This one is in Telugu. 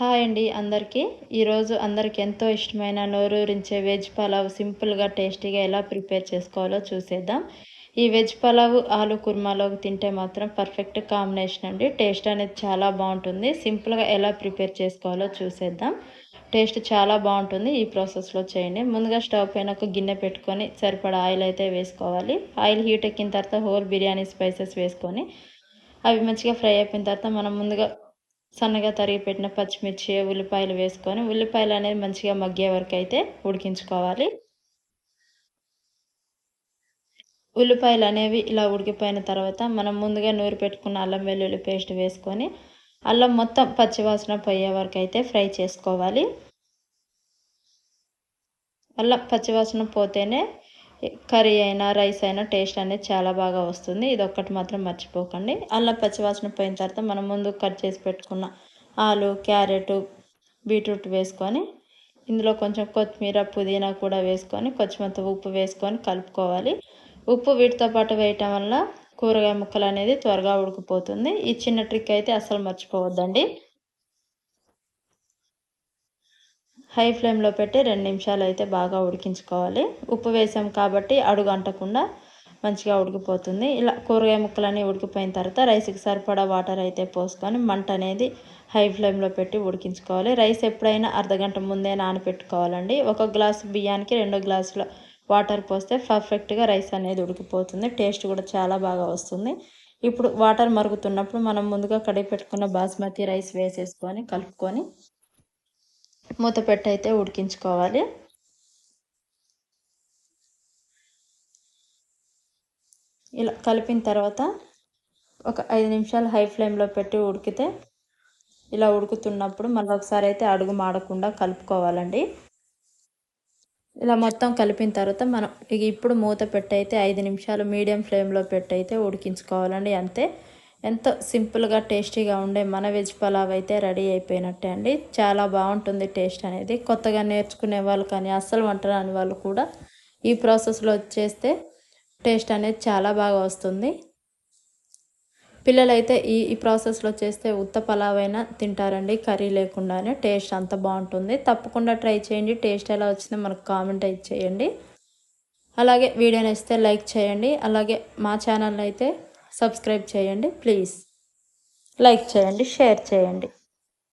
హాయ్ అండి అందరికీ. ఈరోజు అందరికి ఎంతో ఇష్టమైన నోరూరించే వెజ్ పలావ్ సింపుల్‌గా, టేస్టీగా ఎలా ప్రిపేర్ చేసుకోవాలో చూసేద్దాం. ఈ వెజ్ పలావ్ ఆలు కుర్మాలోకి తింటే మాత్రం పర్ఫెక్ట్ కాంబినేషన్ అండి. టేస్ట్ అనేది చాలా బాగుంటుంది. సింపుల్‌గా ఎలా ప్రిపేర్ చేసుకోవాలో చూసేద్దాం. టేస్ట్ చాలా బాగుంటుంది. ఈ ప్రాసెస్‌లో చేయండి. ముందుగా స్టవ్ పైన ఒక గిన్నె పెట్టుకొని సరిపడా ఆయిల్ అయితే వేసుకోవాలి. ఆయిల్ హీట్ ఎక్కిన తర్వాత హోల్ బిర్యానీ స్పైసెస్ వేసుకొని అవి మంచిగా ఫ్రై అయిపోయిన తర్వాత మనం ముందుగా సన్నగా తరిగి పెట్టిన పచ్చిమిర్చి, ఉల్లిపాయలు వేసుకొని ఉల్లిపాయలు అనేది మంచిగా మగ్గే వరకు అయితే ఉడికించుకోవాలి. ఉల్లిపాయలు అనేవి ఇలా ఉడికిపోయిన తర్వాత మనం ముందుగా నూరి పెట్టుకున్న అల్లం వెల్లుల్లి పేస్ట్ వేసుకొని అల్లం మొత్తం పచ్చివాసన పోయే వరకు అయితే ఫ్రై చేసుకోవాలి. అల్లం పచ్చివాసన పోతేనే కర్రీ అయినా రైస్ అయినా టేస్ట్ అనేది చాలా బాగా వస్తుంది. ఇదొక్కటి మాత్రం మర్చిపోకండి. అల్లం పచ్చివాసన పోయిన తర్వాత మనం ముందు కట్ చేసి పెట్టుకున్న ఆలు, క్యారెట్, బీట్రూట్ వేసుకొని ఇందులో కొంచెం కొత్తిమీర, పుదీనా కూడా వేసుకొని కొంచెమంత ఉప్పు వేసుకొని కలుపుకోవాలి. ఉప్పు వీటితో పాటు వేయటం వల్ల కూరగాయ ముక్కలు అనేది త్వరగా ఉడికిపోతుంది. ఈ చిన్న ట్రిక్ అయితే అస్సలు మర్చిపోవద్దండి. హై ఫ్లేమ్లో పెట్టి 2 నిమిషాలు అయితే బాగా ఉడికించుకోవాలి. ఉప్పు వేసాం కాబట్టి అడుగు అంటకుండా మంచిగా ఉడికిపోతుంది. ఇలా కూరగాయ ముక్కలన్నీ ఉడికిపోయిన తర్వాత రైస్కి సరిపడా వాటర్ అయితే పోసుకొని మంట అనేది హై ఫ్లేమ్లో పెట్టి ఉడికించుకోవాలి. రైస్ ఎప్పుడైనా అర్ధగంట ముందే నానబెట్టుకోవాలండి. 1 గ్లాసు బియ్యానికి 2 గ్లాసుల వాటర్ పోస్తే పర్ఫెక్ట్గా రైస్ అనేది ఉడికిపోతుంది. టేస్ట్ కూడా చాలా బాగా వస్తుంది. ఇప్పుడు వాటర్ మరుగుతున్నప్పుడు మనం ముందుగా కడిగి పెట్టుకున్న బాస్మతి రైస్ వేసేసుకొని కలుపుకొని మూత పెట్టి అయితే ఉడికించుకోవాలి. ఇలా కలిపిన తర్వాత ఒక 5 నిమిషాలు హై ఫ్లేమ్లో పెట్టి ఉడికితే ఇలా ఉడుకుతున్నప్పుడు మళ్ళీ ఒకసారి అయితే అడుగు మాడకుండా కలుపుకోవాలండి. ఇలా మొత్తం కలిపిన తర్వాత మనం ఇప్పుడు మూత పెట్టి అయితే 5 నిమిషాలు మీడియం ఫ్లేమ్లో పెట్టి అయితే ఉడికించుకోవాలండి. అంతే. ఎంతో సింపుల్గా టేస్టీగా ఉండే మన వెజ్ పలావ్ అయితే రెడీ అయిపోయినట్టే అండి. చాలా బాగుంటుంది టేస్ట్ అనేది. కొత్తగా నేర్చుకునే వాళ్ళు కానీ అస్సలు వంట రాని వాళ్ళు కూడా ఈ ప్రాసెస్లో చేస్తే టేస్ట్ అనేది చాలా బాగా వస్తుంది. పిల్లలైతే ఈ ప్రాసెస్లో చేస్తే ఉత్త పలావ్ అయినా తింటారండి, కర్రీ లేకుండానే. టేస్ట్ అంత బాగుంటుంది. తప్పకుండా ట్రై చేయండి. టేస్ట్ ఎలా వచ్చిందో మనకు కామెంట్ అయితే చేయండి. అలాగే వీడియో నచ్చితే లైక్ చేయండి. అలాగే మా ఛానల్ అయితే సబ్స్క్రైబ్ చేయండి. ప్లీజ్ లైక్ చేయండి, షేర్ చేయండి.